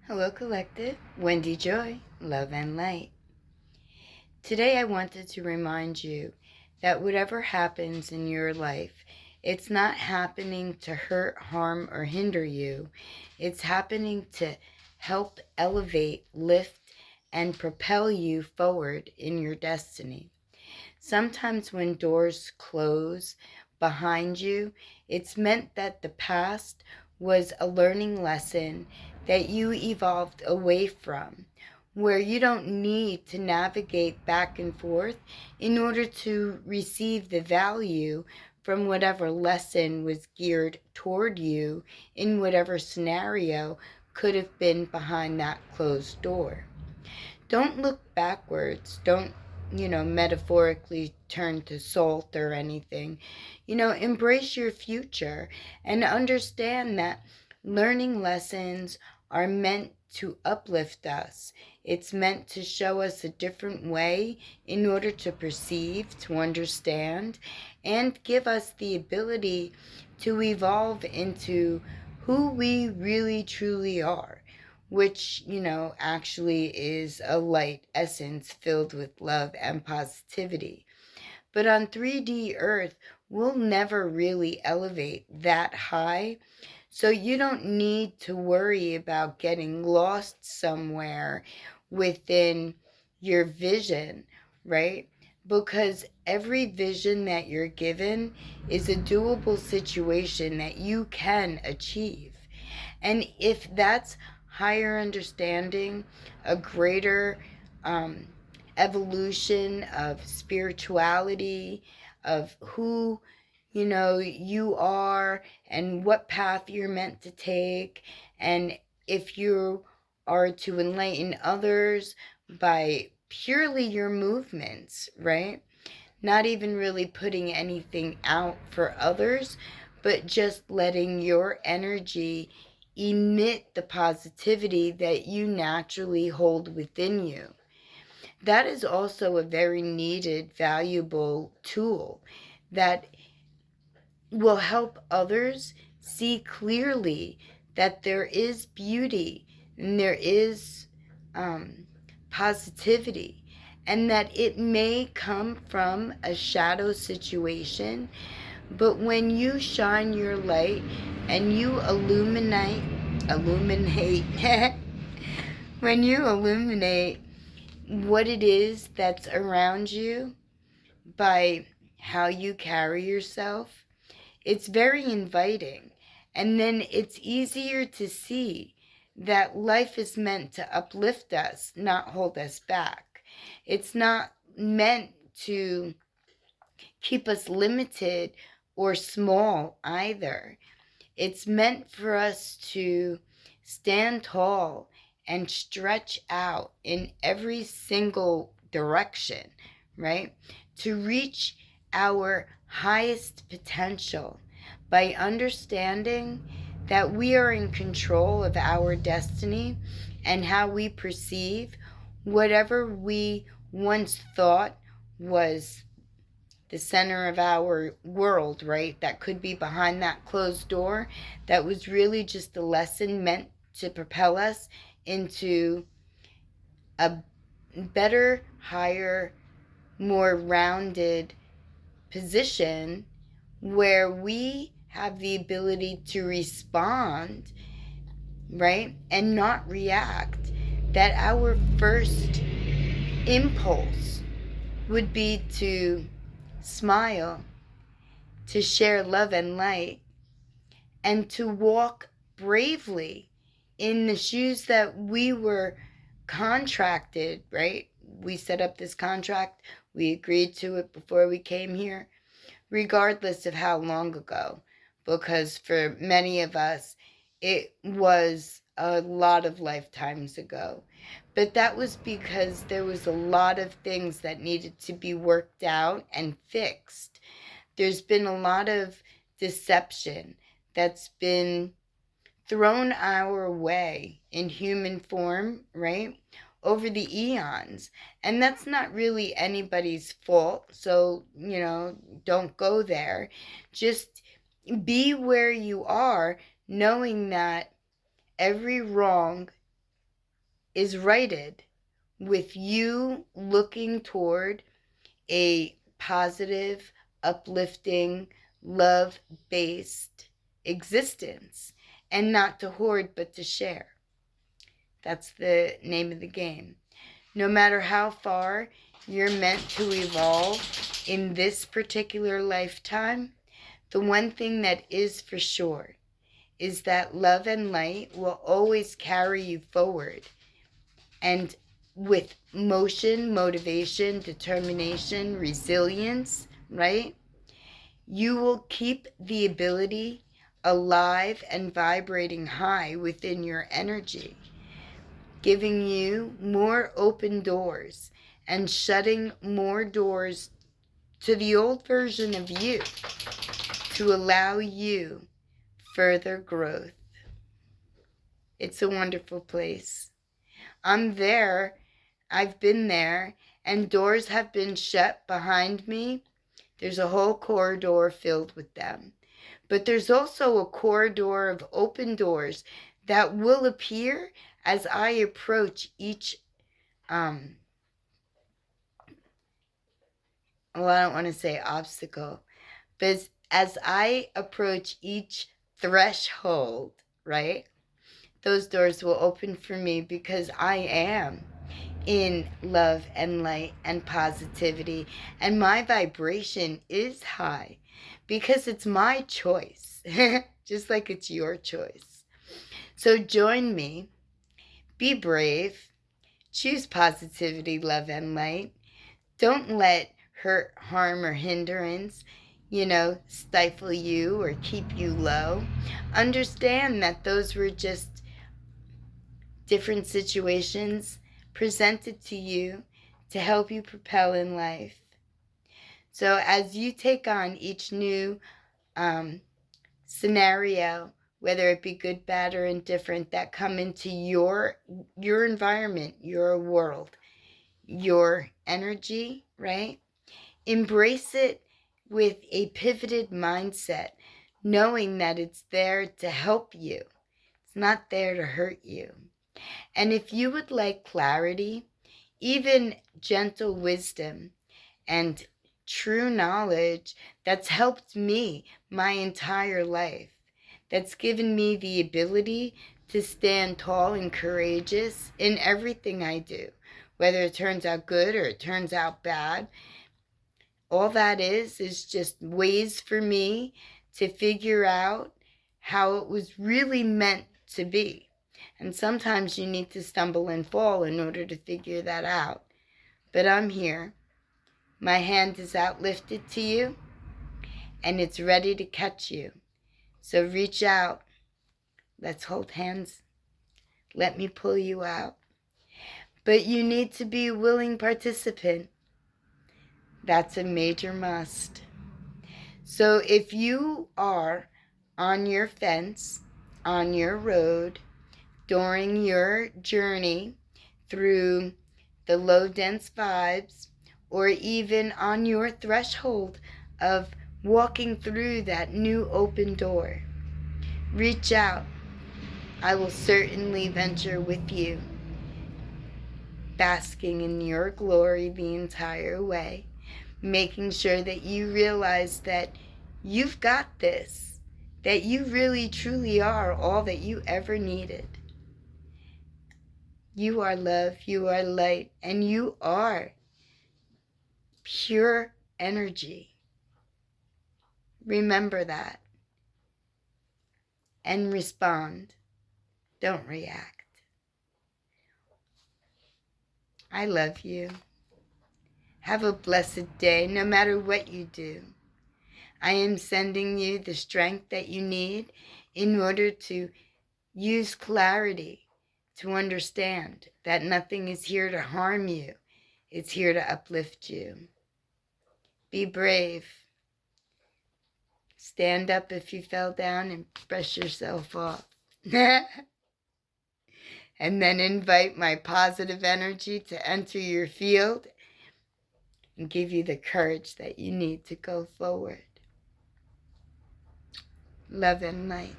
Hello, Collective. Wendy Joy, Love and Light. Today, I wanted to remind you that whatever happens in your life, it's not happening to hurt, harm, or hinder you. It's happening to help elevate, lift, and propel you forward in your destiny. Sometimes when doors close behind you, it's meant that the past was a learning lesson that you evolved away from, where you don't need to navigate back and forth in order to receive the value from whatever lesson was geared toward you in whatever scenario could have been behind that closed door. Don't look backwards. Don't, metaphorically turn to salt or anything. Embrace your future and understand that learning lessons are meant to uplift us. It's meant to show us a different way in order to perceive, to understand, and give us the ability to evolve into who we really truly are, which, actually is a light essence filled with love and positivity. But on 3D Earth, we'll never really elevate that high. So you don't need to worry about getting lost somewhere within your vision, right? Because every vision that you're given is a doable situation that you can achieve. And if that's higher understanding, a greater um, evolution of spirituality, of who you are and what path you're meant to take, and if you are to enlighten others by purely your movements, right? Not even really putting anything out for others, but just letting your energy emit the positivity that you naturally hold within you. That is also a very needed, valuable tool that will help others see clearly that there is beauty and there is positivity, and that it may come from a shadow situation, but when you shine your light and you illuminate when you illuminate what it is that's around you by how you carry yourself, it's very inviting. And then it's easier to see that life is meant to uplift us, not hold us back. It's not meant to keep us limited or small either. It's meant for us to stand tall and stretch out in every single direction, right? To reach our highest potential by understanding that we are in control of our destiny and how we perceive whatever we once thought was the center of our world, right? That could be behind that closed door. That was really just a lesson meant to propel us into a better, higher, more rounded position where we have the ability to respond, right? And not react. That our first impulse would be to smile, to share love and light, and to walk bravely in the shoes that we were contracted, right? We set up this contract, we agreed to it before we came here, regardless of how long ago, because for many of us, it was a lot of lifetimes ago. But that was because there was a lot of things that needed to be worked out and fixed. There's been a lot of deception that's been thrown our way in human form, right? Over the eons. And that's not really anybody's fault. So, don't go there. Just be where you are, knowing that every wrong is righted with you looking toward a positive, uplifting, love-based existence, and not to hoard but to share. That's the name of the game. No matter how far you're meant to evolve in this particular lifetime, the one thing that is for sure is that love and light will always carry you forward. And with motion, motivation, determination, resilience, right? You will keep the ability alive and vibrating high within your energy, giving you more open doors and shutting more doors to the old version of you to allow you further growth. It's a wonderful place. I'm there. I've been there, and doors have been shut behind me. There's a whole corridor filled with them. But there's also a corridor of open doors that will appear as I approach each, well, I don't want to say obstacle, but as I approach each threshold, right, those doors will open for me because I am in love and light and positivity, and my vibration is high because it's my choice, just like it's your choice. So join me, be brave, choose positivity, love, and light. Don't let hurt, harm, or hindrance, stifle you or keep you low. Understand that those were just different situations presented to you to help you propel in life. So as you take on each new scenario, whether it be good, bad, or indifferent, that come into your environment, your world, your energy, right? Embrace it with a pivoted mindset, knowing that it's there to help you. It's not there to hurt you. And if you would like clarity, even gentle wisdom and true knowledge that's helped me my entire life, that's given me the ability to stand tall and courageous in everything I do, whether it turns out good or it turns out bad. All that is just ways for me to figure out how it was really meant to be. And sometimes you need to stumble and fall in order to figure that out. But I'm here. My hand is outlifted to you, and it's ready to catch you. So reach out. Let's hold hands. Let me pull you out. But you need to be a willing participant. That's a major must. So if you are on your fence, on your road, during your journey through the low dense vibes, or even on your threshold of walking through that new open door, reach out. I will certainly venture with you, basking in your glory the entire way, making sure that you realize that you've got this, that you really truly are all that you ever needed. You are love, you are light, and you are pure energy. Remember that. And respond. Don't react. I love you. Have a blessed day, no matter what you do. I am sending you the strength that you need in order to use clarity to understand that nothing is here to harm you. It's here to uplift you. Be brave. Stand up if you fell down and brush yourself off. And then invite my positive energy to enter your field and give you the courage that you need to go forward. Love and light.